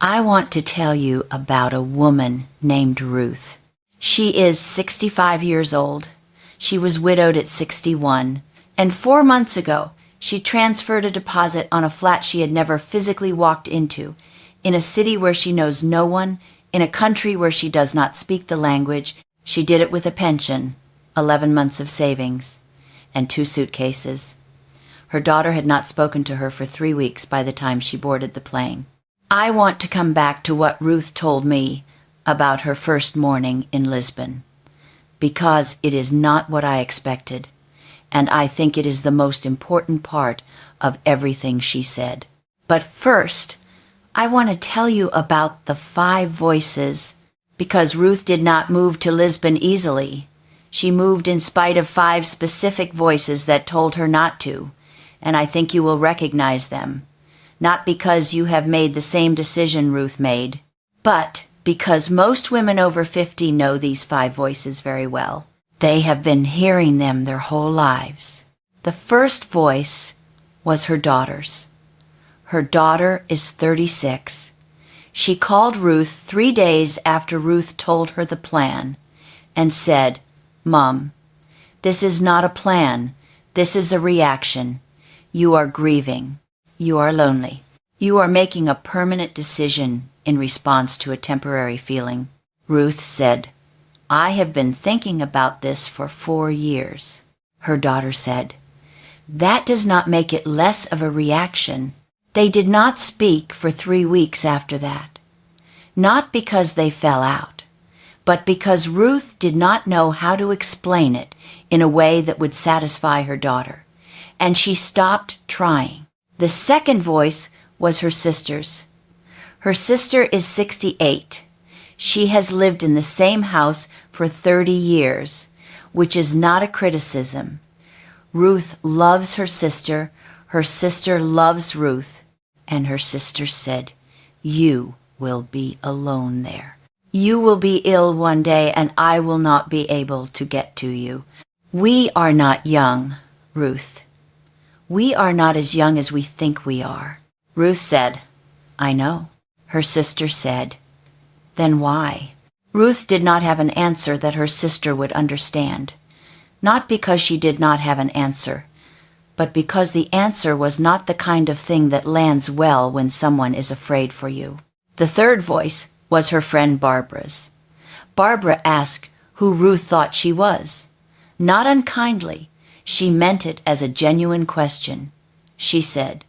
I want to tell you about a woman named Ruth. She is 65 years old. She was widowed at 61, and 4 months ago, she transferred a deposit on a flat she had never physically walked into, in a city where she knows no one, in a country where she does not speak the language. She did it with a pension, 11 months of savings, and 2 suitcases. Her daughter had not spoken to her for 3 weeks by the time she boarded the plane. I want to come back to what Ruth told me about her first morning in Lisbon, because it is not what I expected, and I think it is the most important part of everything she said. But first, I want to tell you about the 5 voices, because Ruth did not move to Lisbon easily. She moved in spite of 5 specific voices that told her not to, and I think you will recognize them. Not because you have made the same decision Ruth made, but because most women over 50 know these 5 voices very well. They have been hearing them their whole lives. The first voice was her daughter's. Her daughter is 36. She called Ruth 3 days after Ruth told her the plan and said, "Mom, this is not a plan. This is a reaction. You are grieving. You are lonely. You are making a permanent decision in response to a temporary feeling." Ruth said, "I have been thinking about this for 4 years." Her daughter said, "That does not make it less of a reaction." They did not speak for 3 weeks after that, not because they fell out, but because Ruth did not know how to explain it in a way that would satisfy her daughter, and she stopped trying. The second voice was her sister's. Her sister is 68. She has lived in the same house for 30 years, which is not a criticism. Ruth loves her sister loves Ruth, and her sister said, "You will be alone there. You will be ill one day, and I will not be able to get to you. We are not young, Ruth. We are not as young as we think we are." Ruth said, "I know." Her sister said, "Then why?" Ruth did not have an answer that her sister would understand, not because she did not have an answer, but because the answer was not the kind of thing that lands well when someone is afraid for you. The third voice was her friend Barbara's. Barbara asked who Ruth thought she was. Not unkindly, she meant it as a genuine question. She said,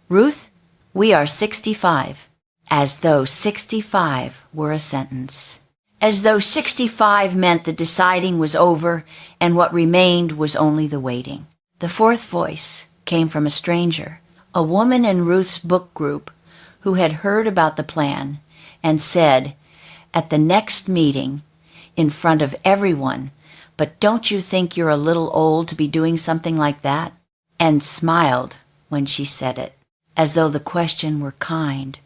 "Ruth, we are 65. As though 65 were a sentence. As though 65 meant the deciding was over and what remained was only the waiting. The fourth voice came from a stranger, a woman in Ruth's book group who had heard about the plan and said, at the next meeting, in front of everyone, "But don't you think you're a little old to be doing something like that?" and smiled when she said it, as though the question were kind,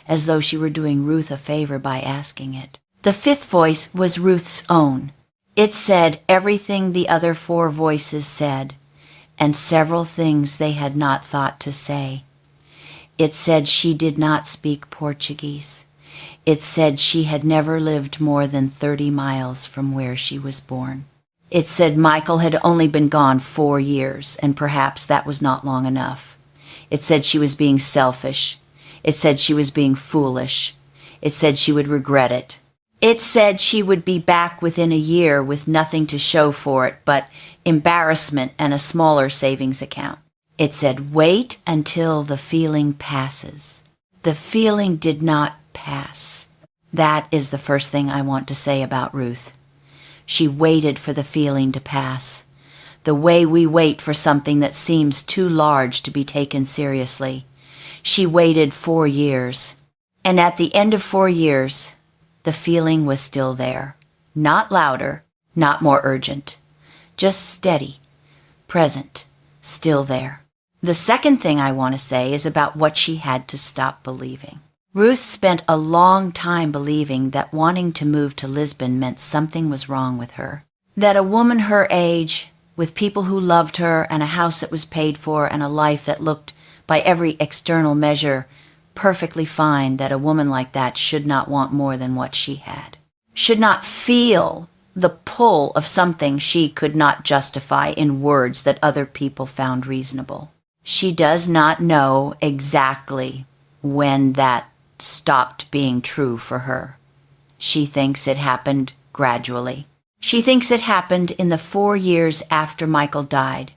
as though she were doing Ruth a favor by asking it. The fifth voice was Ruth's own. It said everything the other 4 voices said, and several things they had not thought to say. It said she did not speak Portuguese. It said she had never lived more than 30 miles from where she was born. It said Michael had only been gone 4 years, and perhaps that was not long enough. It said she was being selfish. It said she was being foolish. It said she would regret it. It said she would be back within a year with nothing to show for it but embarrassment and a smaller savings account. It said, wait until the feeling passes. The feeling did not pass. That is the first thing I want to say about Ruth. She waited for the feeling to pass, the way we wait for something that seems too large to be taken seriously. She waited 4 years, and at the end of 4 years, the feeling was still there. Not louder, not more urgent, just steady, present, still there. The second thing I want to say is about what she had to stop believing. Ruth spent a long time believing that wanting to move to Lisbon meant something was wrong with her. That a woman her age, with people who loved her and a house that was paid for and a life that looked, by every external measure, perfectly fine that a woman like that should not want more than what she had, should not feel the pull of something she could not justify in words that other people found reasonable. She does not know exactly when that stopped being true for her. She thinks it happened gradually. She thinks it happened in the 4 years after Michael died,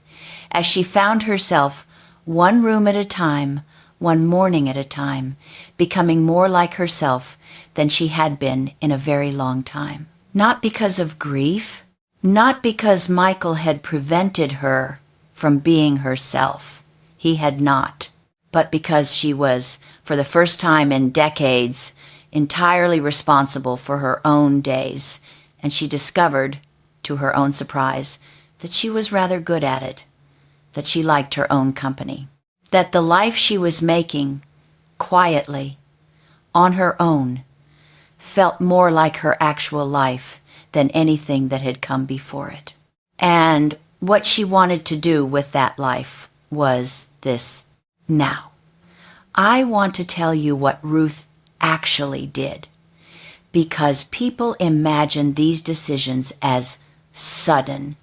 as she found herself one room at a time, one morning at a time, becoming more like herself than she had been in a very long time. Not because of grief, not because Michael had prevented her from being herself. He had not. But because she was, for the first time in decades, entirely responsible for her own days, and she discovered, to her own surprise, that she was rather good at it, that she liked her own company, that the life she was making, quietly, on her own, felt more like her actual life than anything that had come before it. And what she wanted to do with that life was this. Now, I want to tell you what Ruth actually did, because people imagine these decisions as sudden.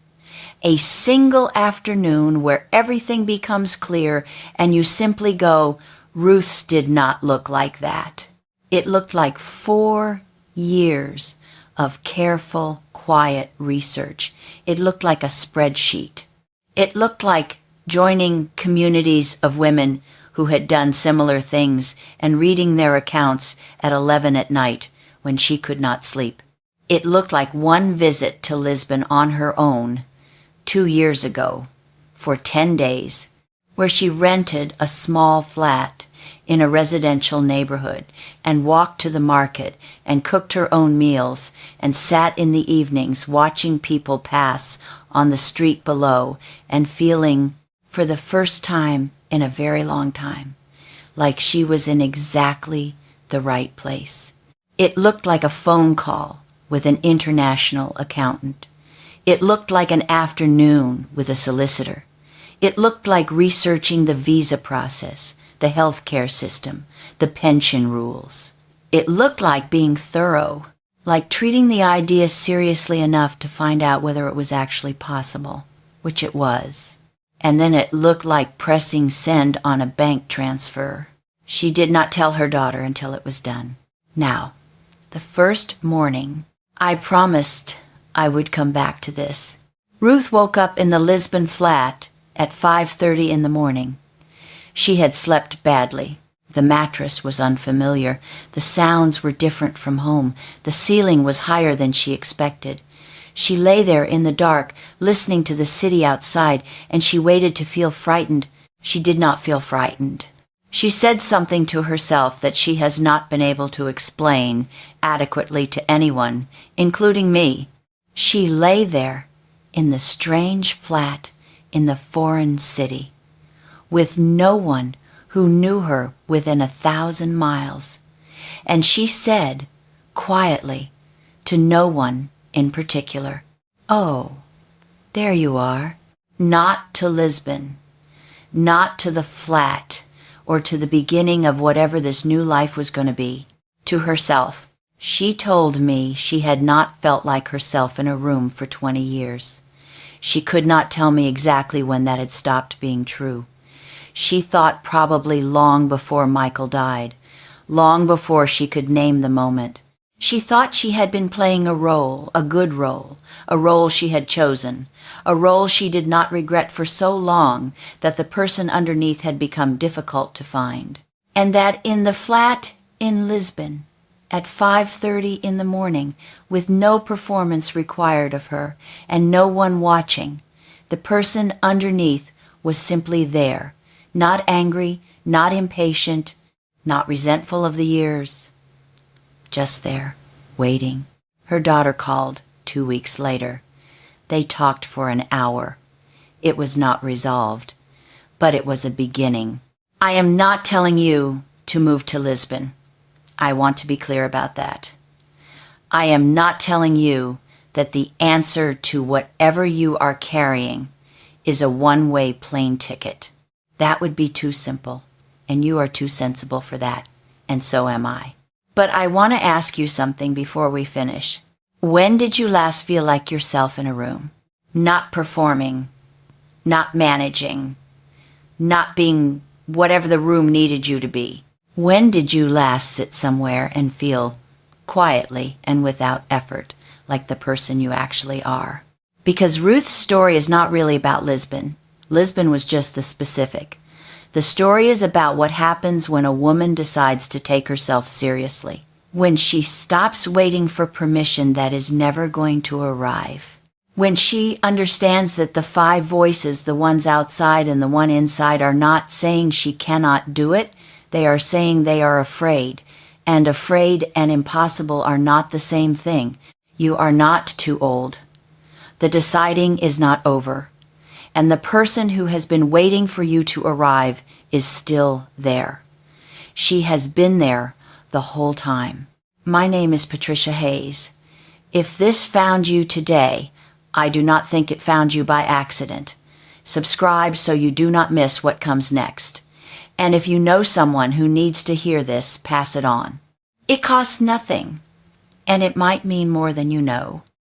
A single afternoon where everything becomes clear and you simply go, Ruth's did not look like that. It looked like 4 years of careful, quiet research. It looked like a spreadsheet. It looked like joining communities of women who had done similar things and reading their accounts at 11 at night when she could not sleep. It looked like one visit to Lisbon on her own 2 years ago for 10 days, where she rented a small flat in a residential neighborhood and walked to the market and cooked her own meals and sat in the evenings watching people pass on the street below and feeling, for the first time in a very long time, like she was in exactly the right place. It looked like a phone call with an international accountant. It looked like an afternoon with a solicitor. It looked like researching the visa process, the healthcare system, the pension rules. It looked like being thorough, like treating the idea seriously enough to find out whether it was actually possible, which it was. And then it looked like pressing send on a bank transfer. She did not tell her daughter until it was done. Now, the first morning, I promised I would come back to this. Ruth woke up in the Lisbon flat at 5:30 in the morning. She had slept badly. The mattress was unfamiliar. The sounds were different from home. The ceiling was higher than she expected. She lay there in the dark, listening to the city outside, and she waited to feel frightened. She did not feel frightened. She said something to herself that she has not been able to explain adequately to anyone, including me. She lay there in the strange flat in the foreign city, with no one who knew her within 1,000 miles. And she said, quietly, to no one in particular, "Oh, there you are." Not to Lisbon, not to the flat, or to the beginning of whatever this new life was going to be. To herself. She told me she had not felt like herself in a room for 20 years. She could not tell me exactly when that had stopped being true. She thought probably long before Michael died, long before she could name the moment. She thought she had been playing a role, a good role, a role she had chosen, a role she did not regret for so long that the person underneath had become difficult to find. And that in the flat in Lisbon, at 5:30 in the morning, with no performance required of her and no one watching, the person underneath was simply there, not angry, not impatient, not resentful of the years. Just there, waiting. Her daughter called 2 weeks later. They talked for an hour. It was not resolved, but it was a beginning. I am not telling you to move to Lisbon. I want to be clear about that. I am not telling you that the answer to whatever you are carrying is a one-way plane ticket. That would be too simple. and you are too sensible for that, and so am I. But I want to ask you something before we finish. When did you last feel like yourself in a room? Not performing, not managing, not being whatever the room needed you to be. When did you last sit somewhere and feel quietly and without effort like the person you actually are? Because Ruth's story is not really about Lisbon. Lisbon was just the specific. The story is about what happens when a woman decides to take herself seriously, when she stops waiting for permission that is never going to arrive, when she understands that the 5 voices, the ones outside and the one inside, are not saying she cannot do it, they are saying they are afraid, and afraid and impossible are not the same thing. You are not too old. The deciding is not over. And the person who has been waiting for you to arrive is still there. She has been there the whole time. My name is Patricia Hayes. If this found you today, I do not think it found you by accident. Subscribe so you do not miss what comes next. And if you know someone who needs to hear this, pass it on. It costs nothing, and it might mean more than you know.